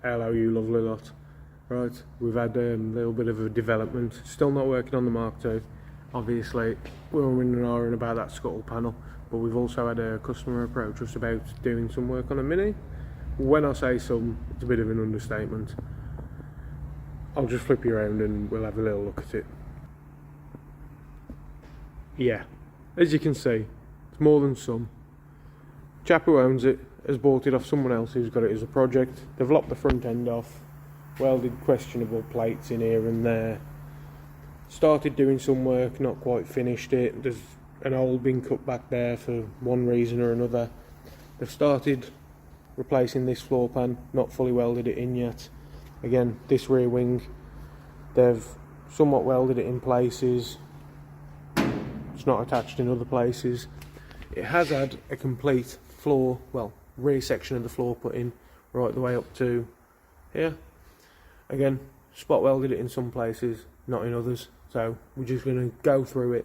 Hello you lovely lot. Right, we've had a little bit of a development. Still not working on the Mark II. Obviously, we're in and ahhing about that scuttle panel, but we've also had a customer approach us about doing some work on a Mini. When I say some, it's a bit of an understatement. I'll just flip you around and we'll have a little look at it. Yeah, as you can see, it's more than some. Chap who owns it has bought it off someone else who's got it as a project. They've lopped the front end off, welded questionable plates in here and there, started doing some work, not quite finished it. There's an hole been cut back there for one reason or another. They've started replacing this floor pan, not fully welded it in yet. Again, this rear wing, they've somewhat welded it in places. It's not attached in other places. It has had a complete floor, well, rear section of the floor put in right the way up to here. Again, spot welded it in some places, not in others, so we're just going to go through it.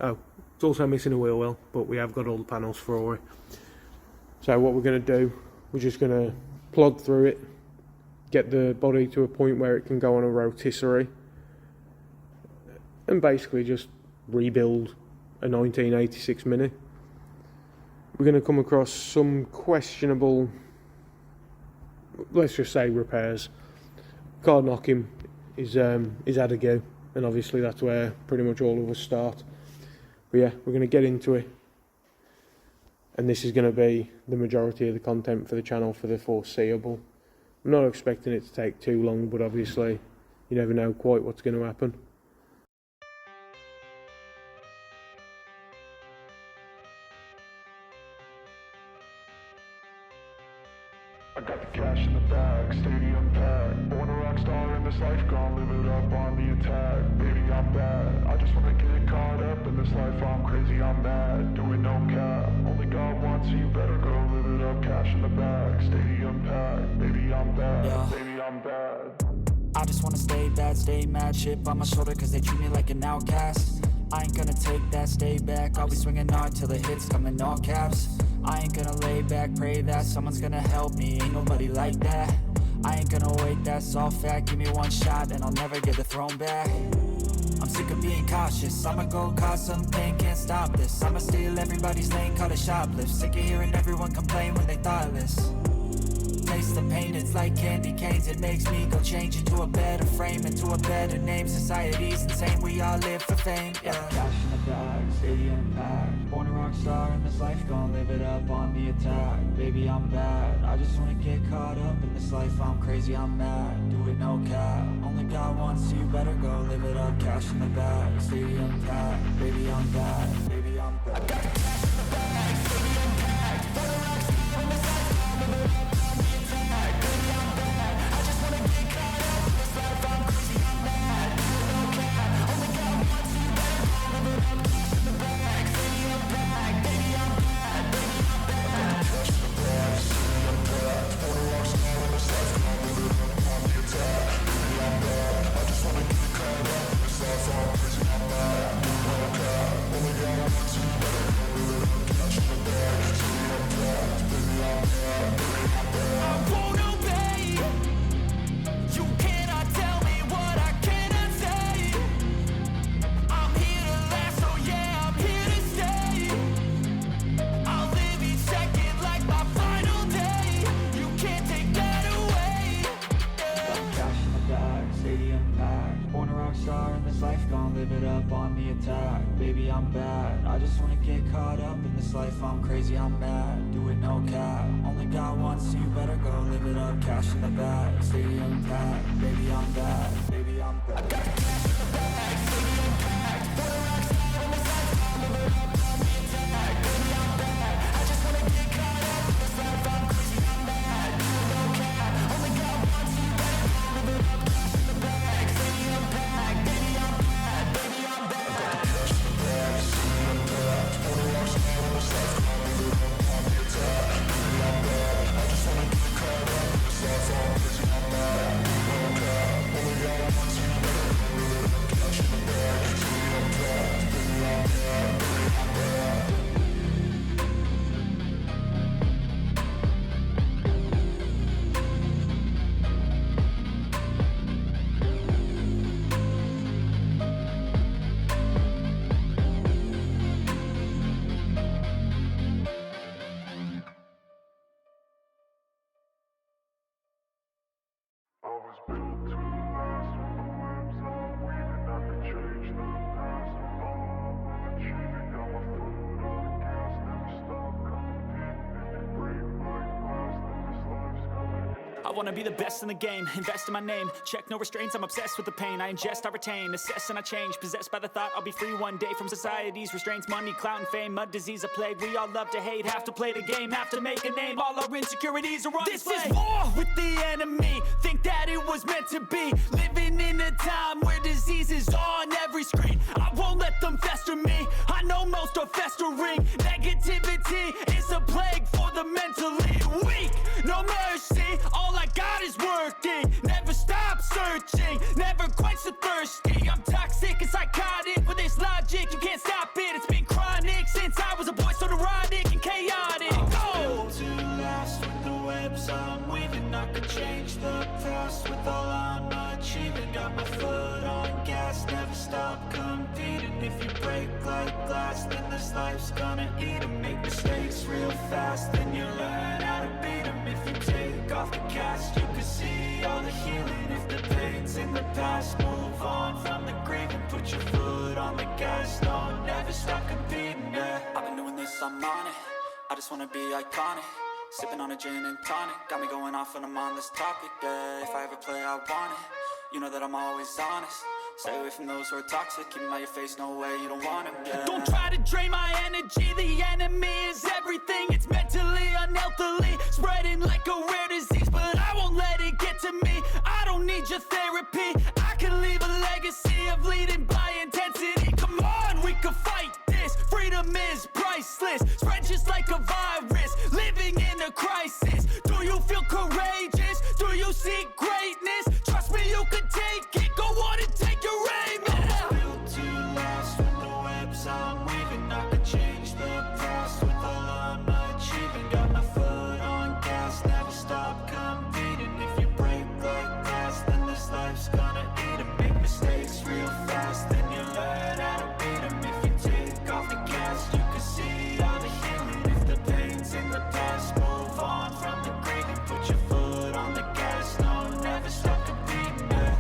Oh, it's also missing a wheel well, but we have got all the panels for it. So what we're going to do, we're just going to plod through it, get the body to a point where it can go on a rotisserie, and basically just rebuild a 1986 Mini. We're going to come across some questionable, let's just say, repairs. Card knocking is had a go, and obviously that's where pretty much all of us start. But yeah, we're going to get into it, and this is going to be the majority of the content for the channel for the foreseeable. I'm not expecting it to take too long, but obviously you never know quite what's going to happen. I got the cash in the bag, stadium packed. Born a rock star in this life, gonna live it up on the attack. Baby, I'm bad. I just wanna get caught up in this life. I'm crazy, I'm mad. Doing no cap. Only God wants you, better go live it up. Cash in the bag, stadium packed. Baby, I'm bad. Yeah. Baby, I'm bad. I just wanna stay bad, stay mad. Shit on my shoulder cause they treat me like an outcast. I ain't gonna take that, stay back. I'll be swinging hard till the hits come in all caps. I ain't gonna lay back, pray that someone's gonna help me. Ain't nobody like that. I ain't gonna wait, that's all fact. Give me one shot and I'll never get the throne back. I'm sick of being cautious. I'ma go cause some pain, can't stop this. I'ma steal everybody's lane, call it shoplift. Sick of hearing everyone complain when they thoughtless. Taste the pain, it's like candy canes. It makes me go change into a better frame, into a better name. Society's insane, we all live for fame, yeah. Cash in the bag, stadium packed. Born a rock star in this life, gonna live it up on the attack. Baby, I'm bad. I just wanna get caught up in this life. I'm crazy, I'm mad. Do it no cap. Only God wants you, better go live it up. Cash in the bag, stadium packed. Baby, I'm bad. Baby, I'm bad. I got the cash in the bag, stadium packed. Born a rock star in this life, gonna live it up. Baby, I'm bad. I just wanna get caught up in this life. I'm crazy, I'm mad. Do it no cap. Only God wants you, better go live it up. Cash in the bag, stadium packed. Baby, I'm bad. Baby, I'm bad. I got the cash in the bag, stadium packed. Born a rock star in this life, gonna live it up on the attack. Baby, I'm bad. I just wanna get caught up in this life. I'm crazy, I'm mad. Do it no cap. Only God wants you, better go live it up. Cash in the bag, stadium packed. Baby, I'm bad. Baby, I'm bad. Only God wants you, better go live it up. I was built to last with the webs I'm weaving. I could change the past with all I'm achieving. Got my foot on the gas, never stop competing. If you break my glass, then this life's gonna end. I wanna be the best in the game, invest in my name. Check no restraints, I'm obsessed with the pain. I ingest, I retain, assess and I change. Possessed by the thought I'll be free one day from society's restraints. Money, clout and fame, mud, disease, a plague. We all love to hate, have to play the game, have to make a name. All our insecurities are on display. This is war with the enemy, think that it was meant to be. Living in a time where disease is on every screen. I won't let them fester me, I know most are festering. Negativity is a plague for the mentally weak. No mercy, all I got is working. Never stop searching, never quench the thirsty. I'm toxic and psychotic with this logic, you can't stop it. It's been chronic since I was a boy, so neurotic and chaotic. Go! To last with the webs I'm weaving. I could change the past with all I'm achieving. Got my foot on gas, never stop competing. If you break like glass, then this life's gonna eat 'em. Make mistakes real fast, then you learn how to beat 'em. If you take off the cast, you can see all the healing. If the pain's in the past, move on from the grave and put your foot on the gas. No, never stop competing, yeah. I've been doing this, I'm on it. I just wanna be iconic. Sipping on a gin and tonic, got me going off when I'm on this topic, yeah. If I ever play, I want it. You know that I'm always honest. Stay away from those who are toxic. Keep 'em out your face, no way, you don't want 'em, yeah. Don't try to drain my energy. The enemy is everything. It's mentally, unhealthily, spreading like a rare disease. But I won't let it get to me. I don't need your therapy. I can leave a legacy of leading by intensity. Come on, we can fight this. Freedom is priceless. Spread just like a virus. Living in a crisis. Do you feel courageous? Do you seek greatness? Trust me, you can take it. Go on and take your aim. Yeah. Built to last with the webs I'm weaving. I could change the past with all I'm achieving. Got my foot on gas, never stop competing. If you break like glass, then this life's gonna eat 'em. Make mistakes real fast, then you learn how to beat 'em. If you take off the gas, you can see all the healing. If the pain's in the past, move on from the grave and put your foot on the gas. No, never stop competing, yeah.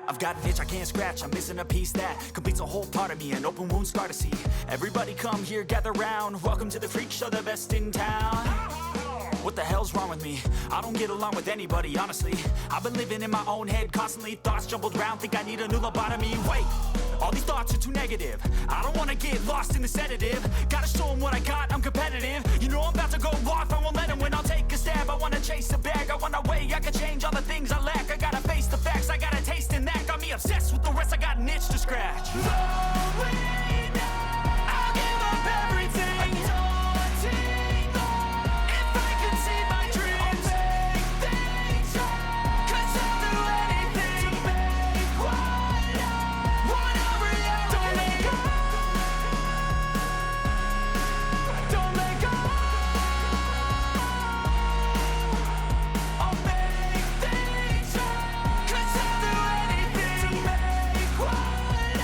I've got an itch I can't scratch, I'm missing a piece that completes a whole part of me, an open wound scar to see. Everybody come here, gather round, welcome to the freak show, the best in town. What the hell's wrong with me? I don't get along with anybody, honestly. I've been living in my own head constantly, thoughts jumbled round, think I need a new lobotomy. Wait, all these thoughts are too negative. I don't wanna get lost in the sedative. Gotta show them what I got, I'm competitive. You know I'm about to go off, I won't let them win, I'll take a stab. I wanna chase a bag, I wanna weigh, I can change all the things I lack. I gotta face the facts, I got a taste in that. Got me obsessed with the rest, I got an itch to scratch. I'll give up everything. If I could see my dreams, make things right. 'Cause I'll do anything to make one a reality. Don't let go. Don't let go. I'll make things right. 'Cause I'll do anything to make one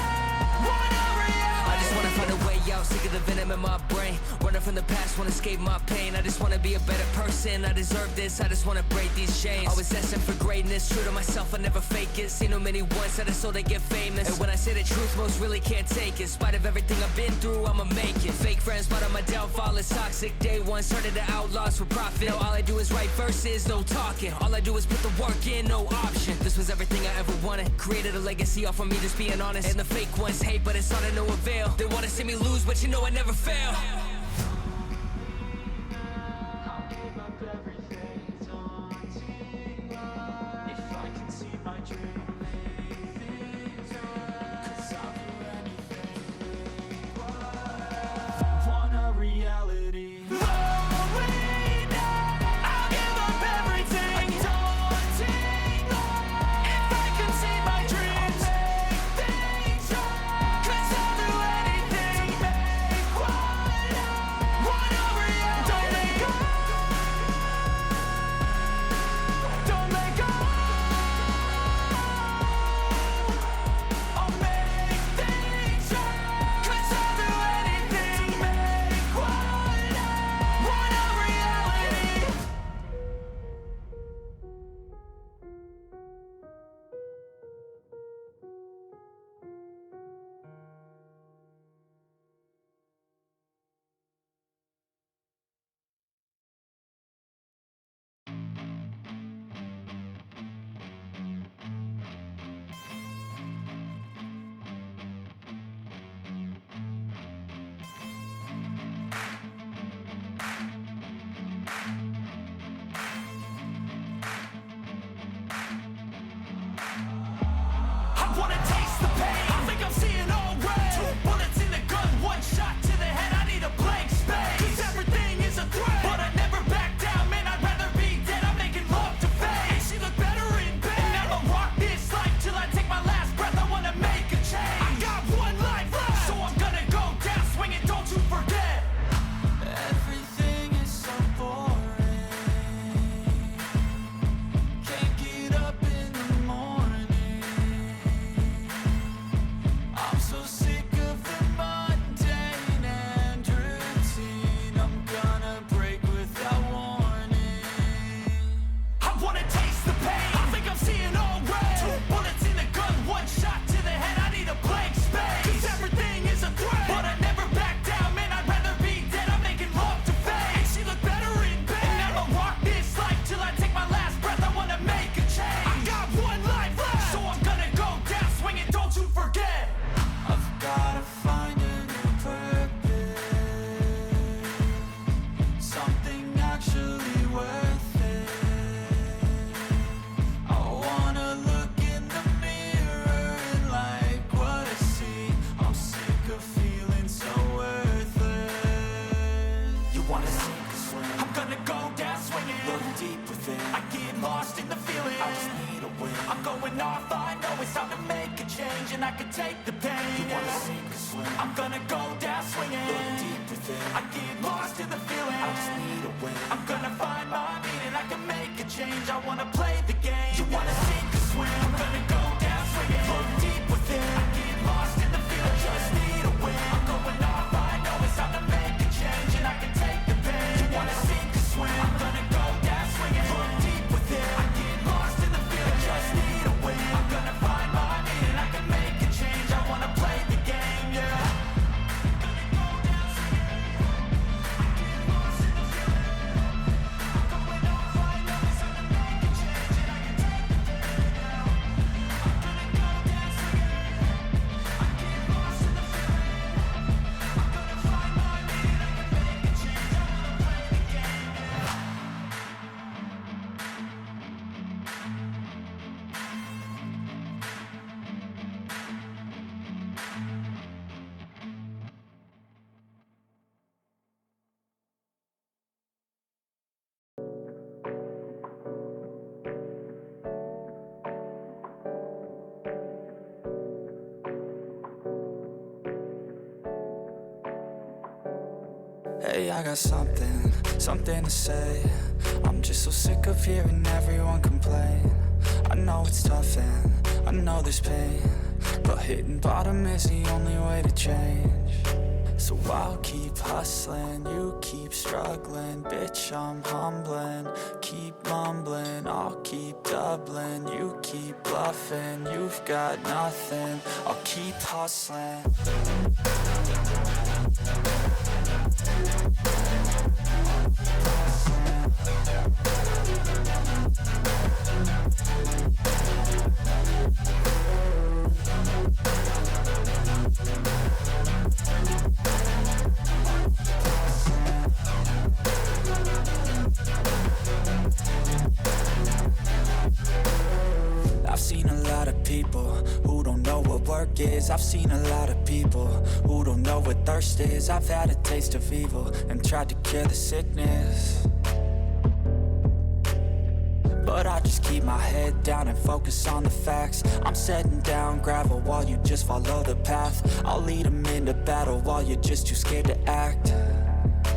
a reality. I just wanna find a way out, sick of the venom in my brain. Running from the past, wanna escape my pain. I just wanna be a better person, I deserve this. I just wanna break these chains. Always asking for greatness, true to myself, I never fake it. Seen no many ones that I so they get famous. And when I say the truth, most really can't take it. In spite of everything I've been through, I'ma make it. Fake friends, but on my downfall is toxic. Day one, started to outlaws for profit. Now all I do is write verses, no talking. All I do is put the work in, no option. This was everything I ever wanted. Created a legacy off of me just being honest. And the fake ones hate, but it's all to no avail. They wanna see me lose, but you know I never fail. Want a reality. wanna taste the pain. I think I'm seeing all red. 2 bullets in the gun, 1 shot to the head. I need a blank space. 'Cause everything is a threat, but I never back down, man. I'd rather be dead. I'm making love to fate. And she look better in bed. And I'ma rock this life till I take my last breath. I wanna make a change. I got 1 life left, so I'm gonna go down swinging. Don't you forget. Everything is so boring. Can't get up in the morning. I'm so sick of the mundane and routine. I'm gonna break without warning. I wanna taste the pain. I think I'm seeing all red. 2 bullets in the gun, 1 shot to the head. I need a blank space. 'Cause everything is a threat, but I never back down, man. I'd rather be dead. I'm making love to fate. And she look better in bed. And I'ma rock this life till I take my last breath. I wanna make a change. I got 1 life left, so I'm gonna go down swinging. Don't you forget. I've gotta find a new purpose, something actually worth it. I wanna look in the mirror and like what I see. I'm sick of feeling so worthless. You wanna sink or swim? I'm gonna go down swinging. Look deep within, I get lost in the feeling. I just need a win. I'm going off, I know it's time to make a change. And I can take the pain. You wanna sink or swim? I'm gonna go down swinging. Look deep within, I get lost in the feeling. I just need a win. I'm gonna find my meaning. I can make a change. I wanna play the game. You wanna sink or swim? I'm gonna go down swinging. Look deep within. I get lost in the feeling. I just need a win. I'm going off, I know it's time to make a change. And I can take the pain. You wanna sink or swim? I'm gonna go down swinging. Look deep within. I get lost in the feeling. I just need a win. I'm gonna find my meaning. I can make a change. I wanna play the game, yeah. Hey, I got something to say. I'm just so sick of hearing everyone complain. I know it's tough and I know there's pain, but hitting bottom is the only way to change. So I'll keep hustling, you keep struggling. Bitch, I'm humbling, keep mumbling. I'll keep doubling, you keep bluffing. You've got nothing, I'll keep hustling. I've seen a lot of people who don't know what work is. I've seen a lot of people who don't know what thirst is. I've had a taste of evil and tried to cure the sickness, but I just keep my head down and focus on the facts. I'm setting down gravel while you just follow the path. I'll lead them into battle while you're just too scared to act.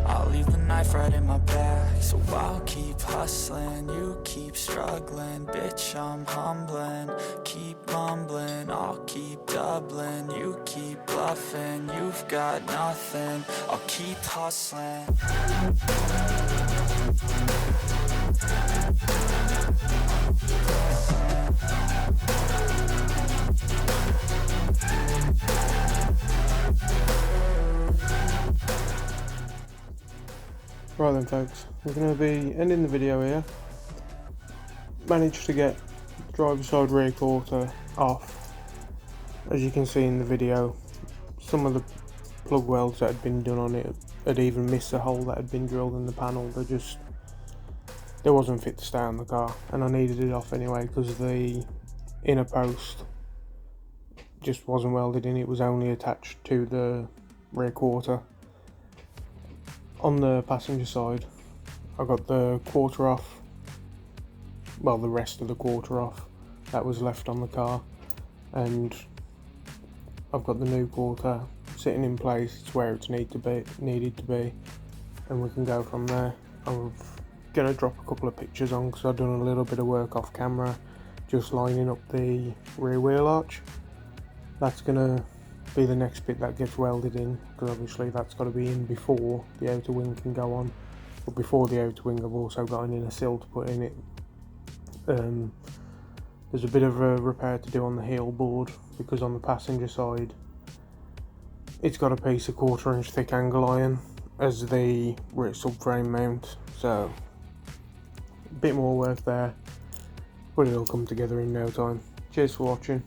I'll leave the knife right in my back. So I'll keep hustling, you keep struggling. Bitch, I'm humbling, keep mumbling. I'll keep doubling, you keep bluffing. You've got nothing, I'll keep hustling. Right then folks, we're going to be ending the video here. Managed to get the driver's side rear quarter off. As you can see in the video, some of the plug welds that had been done on it had even missed the hole that had been drilled in the panel. They wasn't fit to stay on the car, and I needed it off anyway because the inner post just wasn't welded in, it was only attached to the rear quarter. On the passenger side, I got the quarter off, well, the rest of the quarter off that was left on the car, and I've got the new quarter sitting in place. It's where it's needed to be, and we can go from there. I'm gonna drop a couple of pictures on because I've done a little bit of work off camera, just lining up the rear wheel arch. That's gonna be the next bit that gets welded in, because obviously that's got to be in before the outer wing can go on. But before the outer wing, I've also got an inner sill to put in it. There's a bit of a repair to do on the heel board, because on the passenger side it's got a piece of 1/4 inch thick angle iron as the rear subframe mount, so a bit more work there, but it'll come together in no time. Cheers for watching.